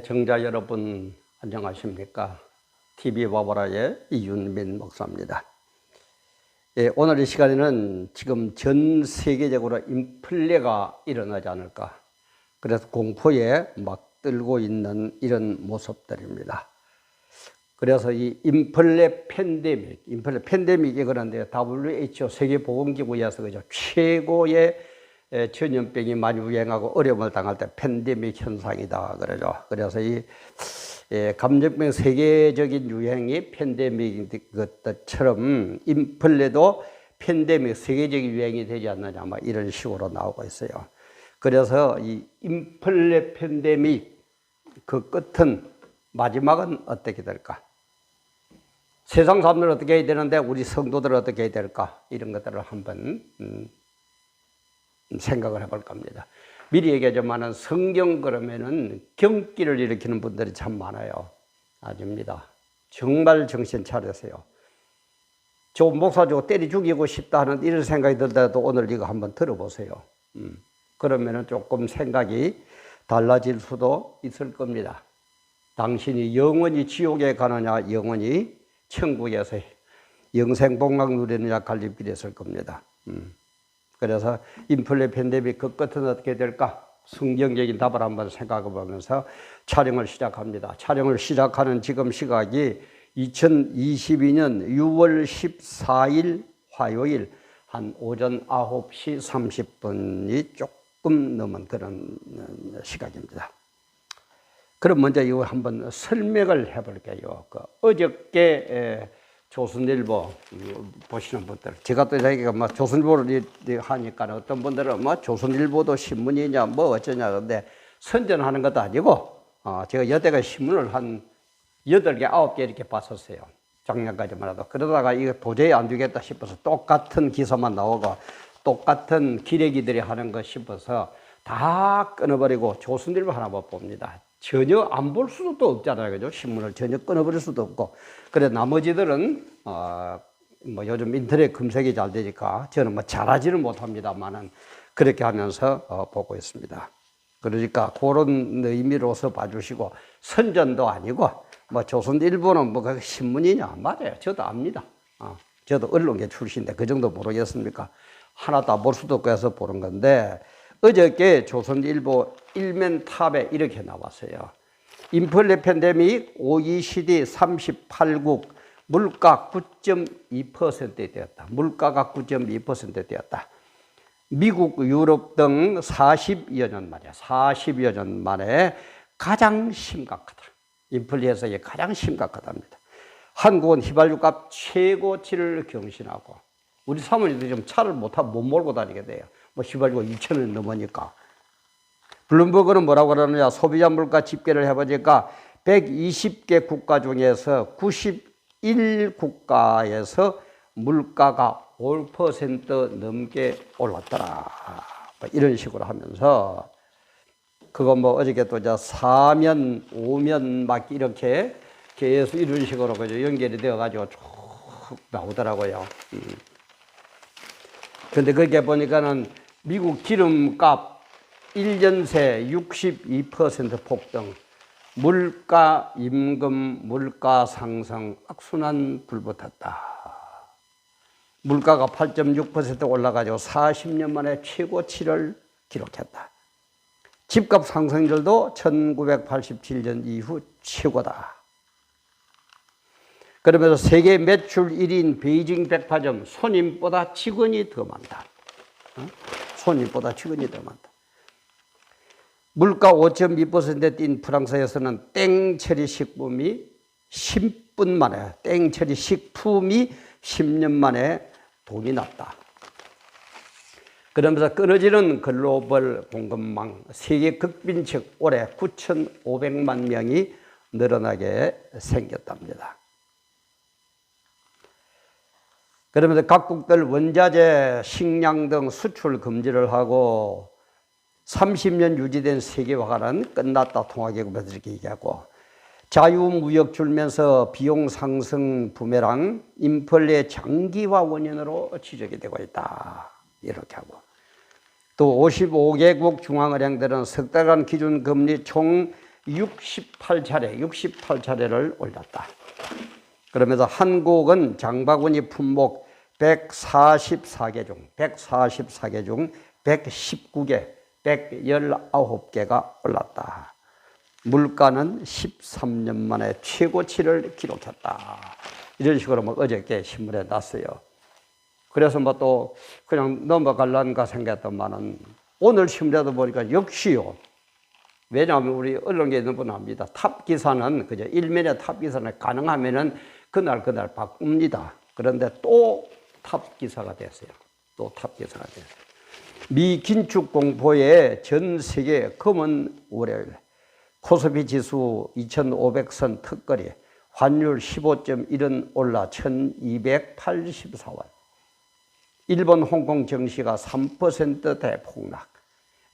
청자 여러분 안녕하십니까? TV바보라의 이윤민 목사입니다. 오늘 이 시간에는 지금 전 세계적으로 인플레가 일어나지 않을까, 그래서 공포에 막 들고 있는 이런 모습들입니다. 그래서 이 인플레 팬데믹이 그런데 WHO 세계보건기구에서 그죠, 최고의 전염병이 많이 유행하고 어려움을 당할 때 팬데믹 현상이다 그러죠. 그래서 이 감염병 세계적인 유행이 팬데믹인 것처럼 인플레도 팬데믹 세계적인 유행이 되지 않느냐, 막 이런 식으로 나오고 있어요. 그래서 이 인플레 팬데믹 그 끝은, 마지막은 어떻게 될까? 세상 사람들은 어떻게 해야 되는데 우리 성도들은 어떻게 해야 될까? 이런 것들을 한번 생각을 해볼 겁니다. 미리 얘기하자면 성경 그러면은 경기를 일으키는 분들이 참 많아요. 아닙니다. 정말 정신 차리세요. 저 목사 저거 때려 죽이고 싶다 하는 이런 생각이 들더라도 오늘 이거 한번 들어보세요. 그러면은 조금 생각이 달라질 수도 있을 겁니다. 당신이 영원히 지옥에 가느냐, 영원히 천국에서 영생복락 누리느냐 갈림길에 있을 겁니다. 그래서 인플레 팬데믹 그 끝은 어떻게 될까? 성경적인 답을 한번 생각해 보면서 촬영을 시작합니다. 촬영을 시작하는 지금 시각이 2022년 6월 14일 화요일 한 오전 9시 30분이 조금 넘은 그런 시각입니다. 그럼 먼저 이거 한번 설명을 해볼게요. 어저께 조선일보 보시는 분들, 제가 또 자기가 뭐 조선일보를 하니까 어떤 분들은 뭐 조선일보도 신문이냐 뭐 어쩌냐, 근데 선전하는 것도 아니고 제가 여태가 신문을 한 8개, 9개 이렇게 봤었어요. 작년까지만 해도. 그러다가 이거 도저히 안 되겠다 싶어서 똑같은 기사만 나오고 똑같은 기레기들이 하는 것 싶어서 다 끊어버리고 조선일보 하나만 봅니다. 전혀 안 볼 수도 없잖아요. 그죠? 신문을 전혀 끊어버릴 수도 없고. 그래, 나머지들은, 뭐 요즘 인터넷 검색이 잘 되니까 저는 뭐 잘하지는 못합니다만은 그렇게 하면서 보고 있습니다. 그러니까 그런 의미로서 봐주시고, 선전도 아니고, 뭐 조선일보는 뭐 그 신문이냐? 맞아요. 저도 압니다. 저도 언론계 출신인데 그 정도 모르겠습니까? 하나 다 볼 수도 없고 해서 보는 건데, 어저께 조선일보 일면 탑에 이렇게 나왔어요. 인플레 팬데믹 OECD 38국 물가 9.2% 되었다. 물가가 9.2% 되었다. 미국, 유럽 등 40여 년 만에 가장 심각하다. 인플레에서 가장 심각하답니다. 한국은 휘발유값 최고치를 경신하고, 우리 사모님들이 좀 차를 못 몰고 다니게 돼요. 뭐 휘발유가 2,000원 넘으니까. 블룸버그는 뭐라고 그러느냐, 소비자 물가 집계를 해보니까 120개 국가 중에서 91국가에서 물가가 5% 넘게 올랐더라. 뭐 이런 식으로 하면서, 그거 뭐 어저께 또 사면, 오면 막 이렇게 계속 이런 식으로 그죠, 연결이 되어가지고 쭉 나오더라고요. 근데 거기에 보니까는 미국 기름값 1년 새 62% 폭등, 물가, 임금, 물가 상승, 악순환 불붙었다. 물가가 8.6% 올라가지고 40년 만에 최고치를 기록했다. 집값 상승률도 1987년 이후 최고다. 그러면서 세계 매출 1위인 베이징 백화점 손님보다 직원이 더 많다. 손님보다 직원이 더 많다. 물가 5.2% 뛴 프랑스에서는 땡처리 식품이 10분 만에, 땡처리 식품이 10년 만에 돈이 났다. 그러면서 끊어지는 글로벌 공급망, 세계 극빈층 올해 9,500만 명이 늘어나게 생겼답니다. 그러면서 각국들 원자재, 식량 등 수출 금지를 하고 30년 유지된 세계화가는 끝났다. 통화계급에서 이렇게 얘기하고, 자유무역 줄면서 비용 상승 부메랑 인플레 장기화 원인으로 지적이 되고 있다. 이렇게 하고, 또 55개국 중앙은행들은 석 달간 기준금리 총 68차례를 올렸다. 그러면서 한국은 장바구니 품목 144개 중 119개, 119개가 올랐다. 물가는 13년 만에 최고치를 기록했다. 이런 식으로 뭐 어저께 신문에 났어요. 그래서 뭐 또 그냥 넘어갈란가 생각했더만은 오늘 신문에도 보니까 역시요. 왜냐하면 우리 언론계에 있는 분 압니다. 탑 기사는 그저 일면의 탑 기사는 가능하면은 그날 바꿉니다. 그런데 또 탑 기사가 됐어요. 또 탑 기사가 됐어요. 미 긴축 공포의 전 세계 검은 월요일. 코스피 지수 2500선 턱걸이. 환율 15.1은 올라 1284원. 일본 홍콩 증시가 3% 대폭락.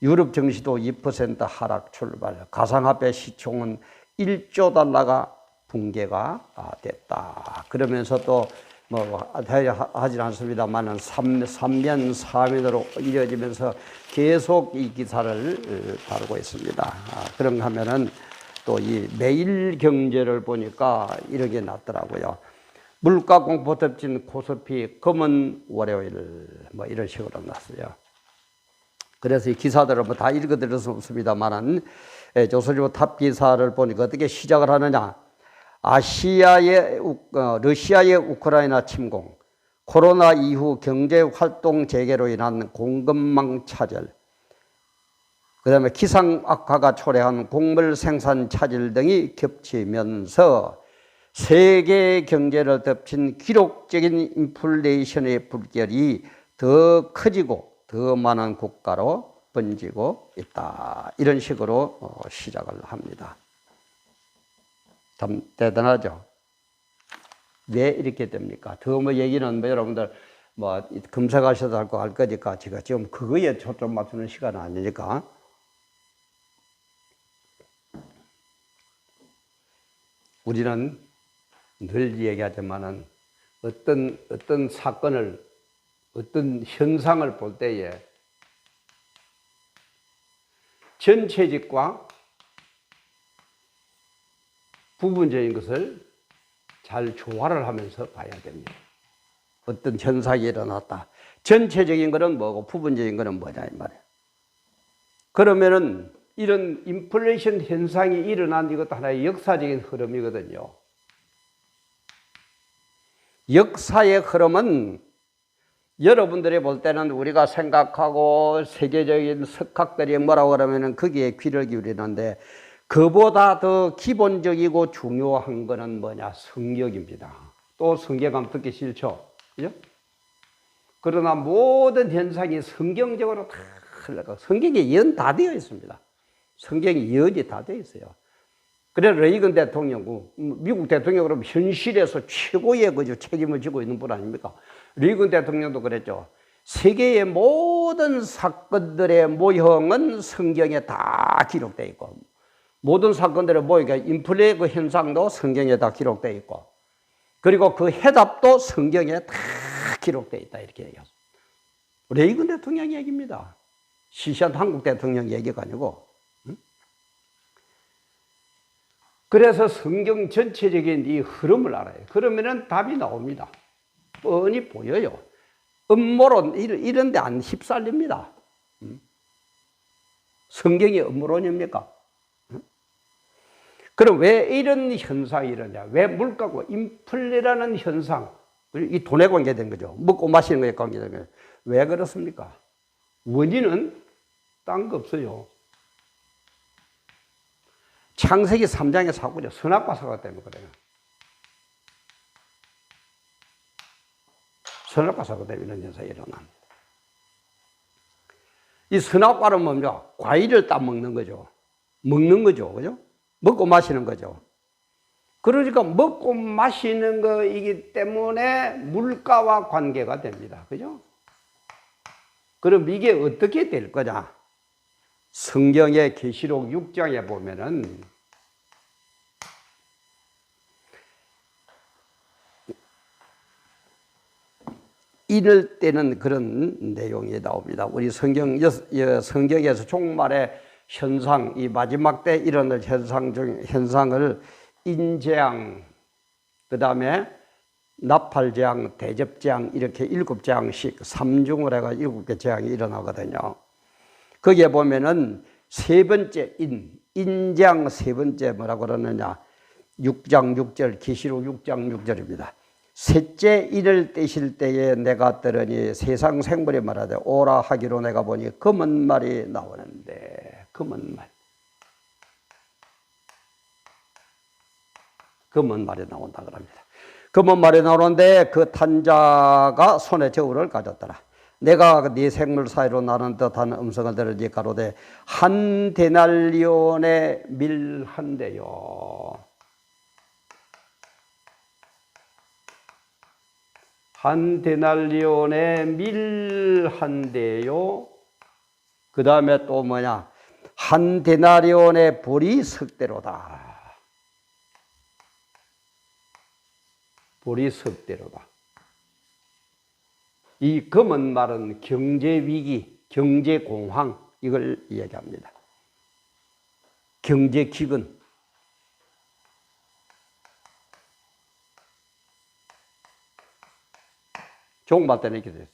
유럽 증시도 2% 하락 출발. 가상화폐 시총은 1조 달러가 붕괴가 됐다. 그러면서 또 뭐 하진 않습니다만은 3면 4면으로 이어지면서 계속 이 기사를 다루고 있습니다. 그런가 하면은 또 이 매일 경제를 보니까 이렇게 났더라고요. 물가 공포 덮친 코스피 검은 월요일 뭐 이런 식으로 났어요. 그래서 이 기사들을 뭐 다 읽어드릴 수 없습니다만은 조선일보 탑 기사를 보니까 어떻게 시작을 하느냐. 러시아의 우크라이나 침공, 코로나 이후 경제 활동 재개로 인한 공급망 차질, 그 다음에 기상 악화가 초래한 곡물 생산 차질 등이 겹치면서 세계 경제를 덮친 기록적인 인플레이션의 불결이 더 커지고 더 많은 국가로 번지고 있다. 이런 식으로 시작을 합니다. 참 대단하죠. 왜 이렇게 됩니까? 더 뭐 얘기는 뭐 여러분들 뭐 검색하셔도 알 거니까 제가 지금 그거에 초점 맞추는 시간은 아니니까. 우리는 늘 얘기하지만은 어떤 사건을, 어떤 현상을 볼 때에 전체적과 부분적인 것을 잘 조화를 하면서 봐야 됩니다. 어떤 현상이 일어났다. 전체적인 것은 뭐고 부분적인 것은 뭐냐 이 말이에요. 그러면은 이런 인플레이션 현상이 일어난 이것도 하나의 역사적인 흐름이거든요. 역사의 흐름은 여러분들이 볼 때는 우리가 생각하고 세계적인 석학들이 뭐라고 그러면은 거기에 귀를 기울이는데 그보다 더 기본적이고 중요한 거는 뭐냐? 성경입니다. 또 성경하면 듣기 싫죠? 그죠? 그러나 모든 현상이 성경적으로 다 흘러가고 성경에 예언 다 되어 있습니다. 성경에 예언이 다 되어 있어요. 그래서 레이건 대통령, 미국 대통령으로 현실에서 최고의 책임을 지고 있는 분 아닙니까? 레이건 대통령도 그랬죠. 세계의 모든 사건들의 모형은 성경에 다 기록되어 있고 모든 사건들의 모형이 인플레 그 현상도 성경에 다 기록되어 있고 그리고 그 해답도 성경에 다 기록되어 있다 이렇게 얘기하죠. 레이건 대통령 얘기입니다. 시시한 한국 대통령 얘기가 아니고. 그래서 성경 전체적인 이 흐름을 알아요. 그러면은 답이 나옵니다. 뻔히 보여요. 음모론 이런 데 안 휩쓸립니다. 성경이 음모론입니까? 그럼 왜 이런 현상이 일어나냐? 왜 물가고 인플레라는 현상, 이 돈에 관계된 거죠. 먹고 마시는 거에 관계된 거예요. 왜 그렇습니까? 원인은 딴 거 없어요. 창세기 3장의 사고죠. 선악과 사고 때문에 그래요. 선악과 사고 때문에 이런 현상이 일어납니다. 이 선악과는 뭡니까? 과일을 따먹는 거죠. 먹는 거죠. 그죠? 먹고 마시는 거죠. 그러니까 먹고 마시는 거이기 때문에 물가와 관계가 됩니다. 그죠? 그럼 이게 어떻게 될 거냐? 성경의 계시록 6장에 보면은 이럴 때는 그런 내용이 나옵니다. 우리 성경에서 종말에 현상, 이 마지막 때 일어날 현상을 인재앙, 그 다음에 나팔재앙, 대접재앙 이렇게 7재앙씩 3중을 해가지고 7개 재앙이 일어나거든요. 거기에 보면은 세 번째 인재앙 세 번째 뭐라고 그러느냐, 6장 6절, 계시록 6장 6절입니다. 셋째 인을 떼실 때에 내가 들으니 세상 생물이 말하되 오라 하기로 내가 보니 검은 말이 나오는데, 검은 말이 나온다 그럽니다. 검은 말이 나오는데 그 탄자가 손에 저울을 가졌더라. 내가 네 생물 사이로 나는 듯한 음성을 들으니 가로되 한 데날리온의 밀 한 대요. 한 데날리온의 밀 한 대요. 그 다음에 또 뭐냐, 한 데나리온의 보리 석대로다. 보리 석대로다. 이 검은 말은 경제 위기, 경제 공황 이걸 이야기합니다. 경제 기근. 종말 때는 이렇게 됐어요.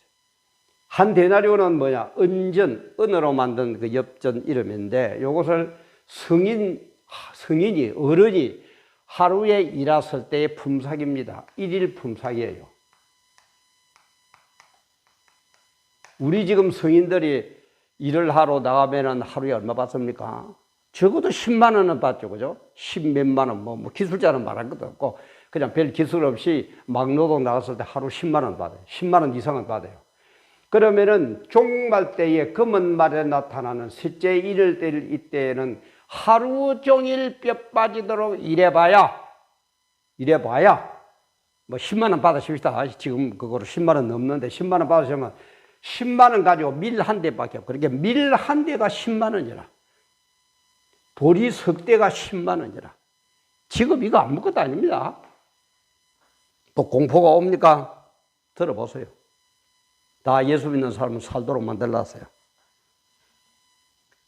한 데나리온은 뭐냐? 은으로 만든 그 엽전 이름인데, 이것을 성인이, 어른이 하루에 일했을 때의 품삯입니다. 1일 품삯이에요. 우리 지금 성인들이 일을 하러 나가면은 하루에 얼마 받습니까? 적어도 10만 원은 받죠, 그죠? 10몇만 원, 뭐 기술자는 말할 것도 없고, 그냥 별 기술 없이 막노동 나갔을 때 하루 10만 원 받아요. 10만 원 이상은 받아요. 그러면은 종말 때에 검은 말에 나타나는 셋째 일을 때릴 이때에는 하루 종일 뼈 빠지도록 일해봐야 뭐 10만 원 받으십시다. 지금 그거로 10만 원 넘는데 10만 원 받으시면 10만 원 가지고 밀 한 대밖에 없고, 그렇게 밀 한 대가 10만 원이라, 보리 석 대가 10만 원이라. 지금 이거 아무것도 아닙니다. 또 공포가 옵니까? 들어보세요. 다 예수 믿는 사람은 살도록 만들어놨어요.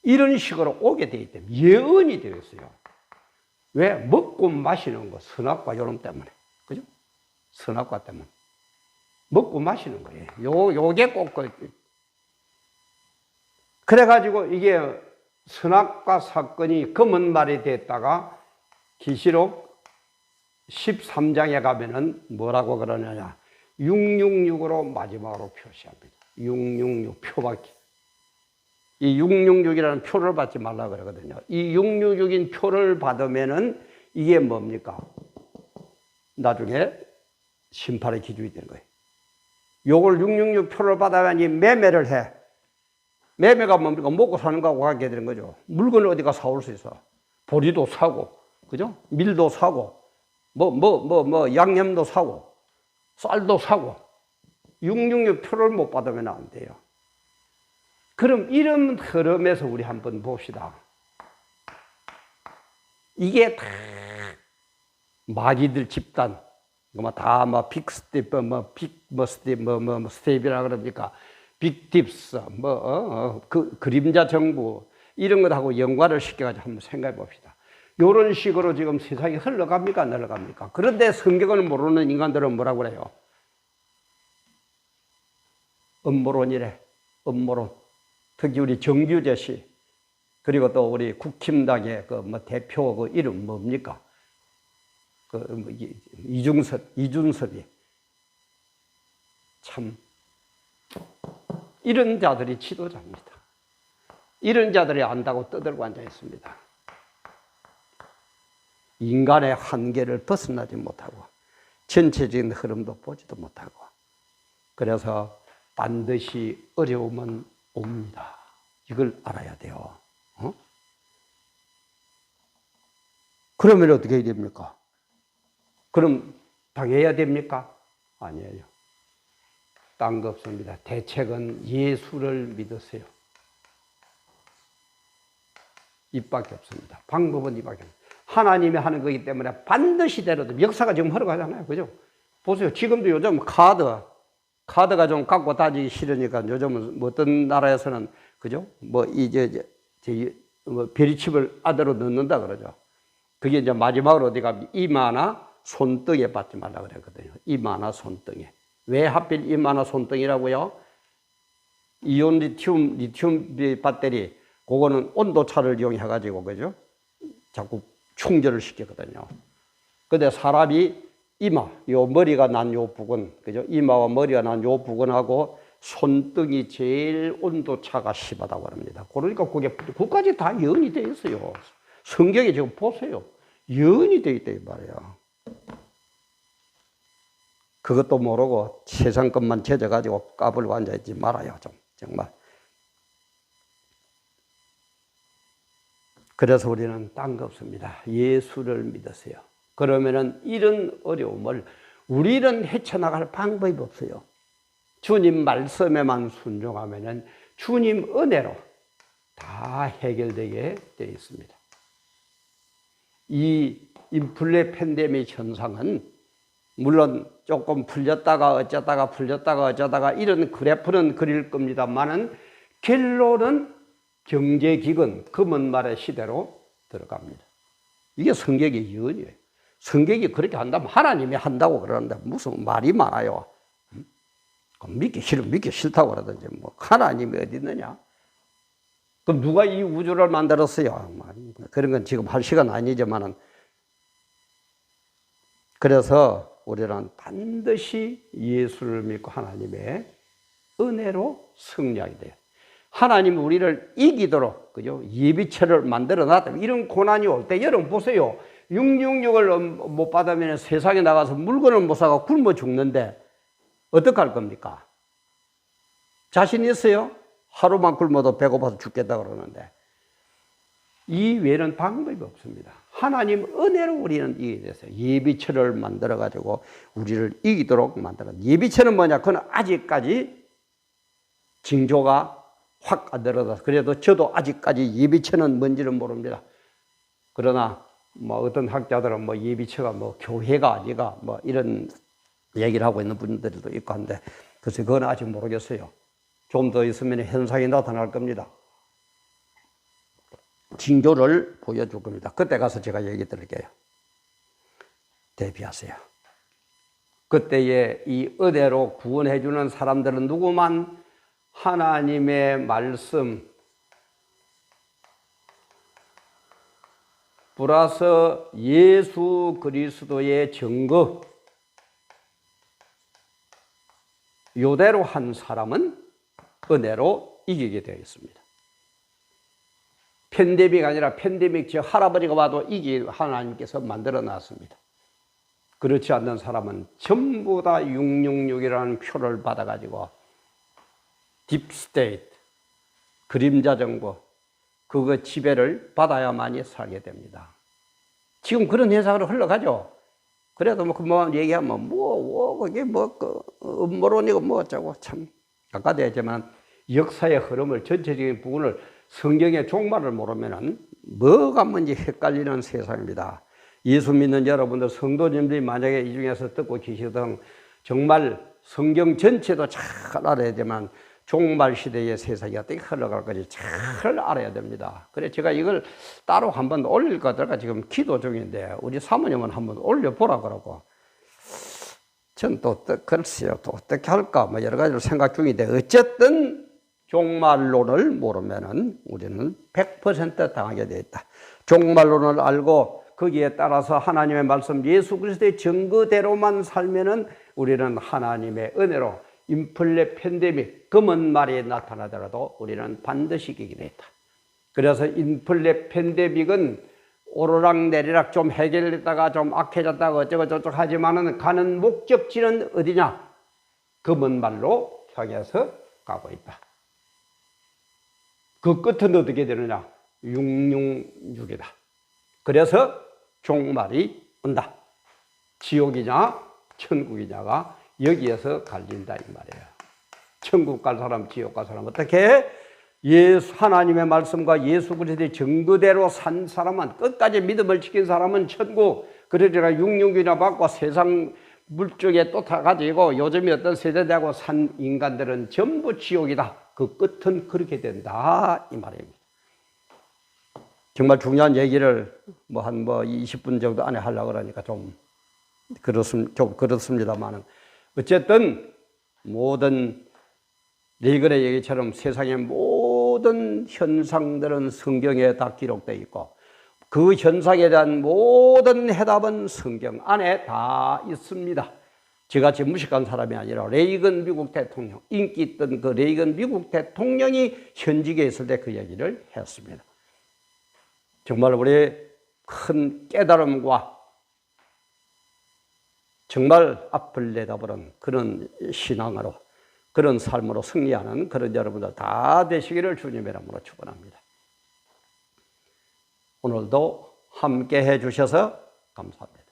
이런 식으로 오게 되기 때문에 예언이 되어 있어요. 왜? 먹고 마시는 거, 선악과 요런 때문에. 그죠? 선악과 때문에. 먹고 마시는 거예요. 요게 꼭 그래가지고 이게 선악과 사건이 검은 말이 됐다가 계시록 13장에 가면은 뭐라고 그러느냐, 666으로 마지막으로 표시합니다. 666 표받기. 이 666이라는 표를 받지 말라 그러거든요. 이 666인 표를 받으면은 이게 뭡니까? 나중에 심판의 기준이 되는 거예요. 요걸 666 표를 받아야지 매매를 해. 매매가 뭡니까? 먹고 사는 거하고 관계되는 거죠. 물건을 어디가 사올 수 있어. 보리도 사고, 그죠? 밀도 사고, 양념도 사고, 쌀도 사고. 666 표를 못 받으면 안 돼요. 그럼 이런 흐름에서 우리 한번 봅시다. 이게 다 마귀들 집단, 스텝이라 그럽니까? 빅팁스, 그림자 정부, 이런 것하고 연관을 시켜가지고 한번 생각해 봅시다. 이런 식으로 지금 세상이 흘러갑니까? 안 흘러갑니까? 그런데 성경을 모르는 인간들은 뭐라고 그래요? 음모론이래. 음모론. 특히 우리 정규재 씨, 그리고 또 우리 국힘당의 대표 이름 뭡니까? 이준섭이. 참, 이런 자들이 지도자입니다. 이런 자들이 안다고 떠들고 앉아 있습니다. 인간의 한계를 벗어나지 못하고, 전체적인 흐름도 보지도 못하고, 그래서 반드시 어려움은 옵니다. 이걸 알아야 돼요. 그러면 어떻게 해야 됩니까? 그럼 당해야 됩니까? 아니에요. 딴 거 없습니다. 대책은 예수를 믿으세요. 이밖에 없습니다. 방법은 이밖에 없습니다. 하나님이 하는 거기 때문에 반드시 되거든. 역사가 지금 흘러가잖아요. 그죠? 보세요. 지금도 요즘 카드가 좀 갖고 다니기 싫으니까 요즘은 어떤 나라에서는, 그죠? 베리칩을 아대로 넣는다 그러죠. 그게 이제 마지막으로 어디 가면 이마나 손등에 받지 말라 그랬거든요. 이마나 손등에. 왜 하필 이마나 손등이라고요? 이온 리튬 배터리, 그거는 온도차를 이용해가지고, 그죠? 자꾸 충전을 시켰거든요. 근데 사람이 이마, 요 머리가 난 요 부분, 그죠? 이마와 머리가 난 요 부분하고 손등이 제일 온도차가 심하다고 합니다. 그러니까 그까지 다 연이 되어 있어요. 성경에 지금 보세요. 연이 되어 있다, 이 말이에요. 그것도 모르고 세상 것만 찾아가지고 까불고 앉아있지 말아요, 좀. 정말. 그래서 우리는 딴 거 없습니다. 예수를 믿으세요. 그러면은 이런 어려움을 우리는 헤쳐나갈 방법이 없어요. 주님 말씀에만 순종하면은 주님 은혜로 다 해결되게 되어 있습니다. 이 인플레 팬데믹 현상은 물론 조금 풀렸다가 어쩌다가 이런 그래프는 그릴 겁니다만은 결론은 경제기근, 금은 말의 시대로 들어갑니다. 이게 성경의 예언이에요. 성경이 그렇게 한다면 하나님이 한다고 그러는데 무슨 말이 많아요. 믿기 싫다고 그러든지 뭐 하나님이 어디 있느냐. 그럼 누가 이 우주를 만들었어요? 그런 건 지금 할 시간 아니지만은. 그래서 우리는 반드시 예수를 믿고 하나님의 은혜로 승리하게 돼요. 하나님이 우리를 이기도록, 그죠? 예비처를 만들어 놨다. 이런 고난이 올 때, 여러분 보세요. 666을 못 받으면 세상에 나가서 물건을 못 사고 굶어 죽는데, 어떡할 겁니까? 자신 있어요? 하루만 굶어도 배고파서 죽겠다 그러는데. 이 외에는 방법이 없습니다. 하나님 은혜로 우리는 이기게 됐어요. 예비처를 만들어가지고 우리를 이기도록 만들어. 예비처는 뭐냐? 그건 아직까지 징조가 확 안 들어서. 그래도 저도 아직까지 예비처는 뭔지는 모릅니다. 그러나 뭐 어떤 학자들은 뭐 예비처가 뭐 교회가 아니가 뭐 이런 얘기를 하고 있는 분들도 있고 한데, 글쎄 그건 아직 모르겠어요. 좀 더 있으면 현상이 나타날 겁니다. 징조를 보여줄 겁니다. 그때 가서 제가 얘기 드릴게요. 대비하세요. 그때에 이 은혜로 구원해 주는 사람들은 누구만? 하나님의 말씀 플러스 예수 그리스도의 증거, 요대로 한 사람은 은혜로 이기게 되어 있습니다. 팬데믹 아니라 팬데믹 제 할아버지가 와도 이기 하나님께서 만들어 놨습니다. 그렇지 않는 사람은 전부 다 666이라는 표를 받아가지고 딥스테이트, 그림자 정부, 그거 지배를 받아야만이 살게 됩니다. 지금 그런 현상으로 흘러가죠. 그래도 뭐 얘기하면 그게 음모론이고 뭐 어쩌고 참 아까도 했지만 역사의 흐름을 전체적인 부분을 성경의 종말을 모르면은 뭐가 뭔지 헷갈리는 세상입니다. 예수 믿는 여러분들 성도님들이 만약에 이 중에서 듣고 계시던 정말 성경 전체도 잘 알아야 되지만 종말 시대의 세상이 어떻게 흘러갈 건지 잘 알아야 됩니다. 그래서 제가 이걸 따로 한번 올릴 거다가 지금 기도 중인데 우리 사모님은 한번 올려보라 그러고 전 또 글쎄요 또 어떻게 할까 뭐 여러 가지로 생각 중인데 어쨌든 종말론을 모르면은 우리는 100% 당하게 되어 있다. 종말론을 알고 거기에 따라서 하나님의 말씀 예수 그리스도의 증거대로만 살면은 우리는 하나님의 은혜로 인플레 팬데믹 금은 말이 나타나더라도 우리는 반드시 이기게 되었다. 그래서 인플레 팬데믹은 오르락내리락 좀 해결됐다가 좀 악해졌다가 어쩌고저쩌고 하지만은 가는 목적지는 어디냐? 금은 말로 향해서 가고 있다. 그 끝은 어떻게 되느냐? 666이다. 그래서 종말이 온다. 지옥이냐 천국이냐가 여기에서 갈린다 이 말이에요. 천국 갈 사람, 지옥 갈 사람 어떻게? 예수 하나님의 말씀과 예수 그리스도의 증거대로 산 사람은 끝까지 믿음을 지킨 사람은 천국, 그러니까 666이나 받고 세상 물쪽에 또 타가지고 요즘에 어떤 세대되고 산 인간들은 전부 지옥이다. 그 끝은 그렇게 된다 이 말입니다. 정말 중요한 얘기를 한 20분 정도 안에 하려고 그러니까 좀 그렇습니다만은 어쨌든 모든 레이건의 얘기처럼 세상의 모든 현상들은 성경에 다 기록되어 있고 그 현상에 대한 모든 해답은 성경 안에 다 있습니다. 저같이 무식한 사람이 아니라 레이건 미국 대통령, 인기 있던 그 레이건 미국 대통령이 현직에 있을 때 그 얘기를 했습니다. 정말 우리 큰 깨달음과 정말 앞을 내다보는 그런 신앙으로, 그런 삶으로 승리하는 그런 여러분들 다 되시기를 주님의 이름으로 축원합니다. 오늘도 함께 해주셔서 감사합니다.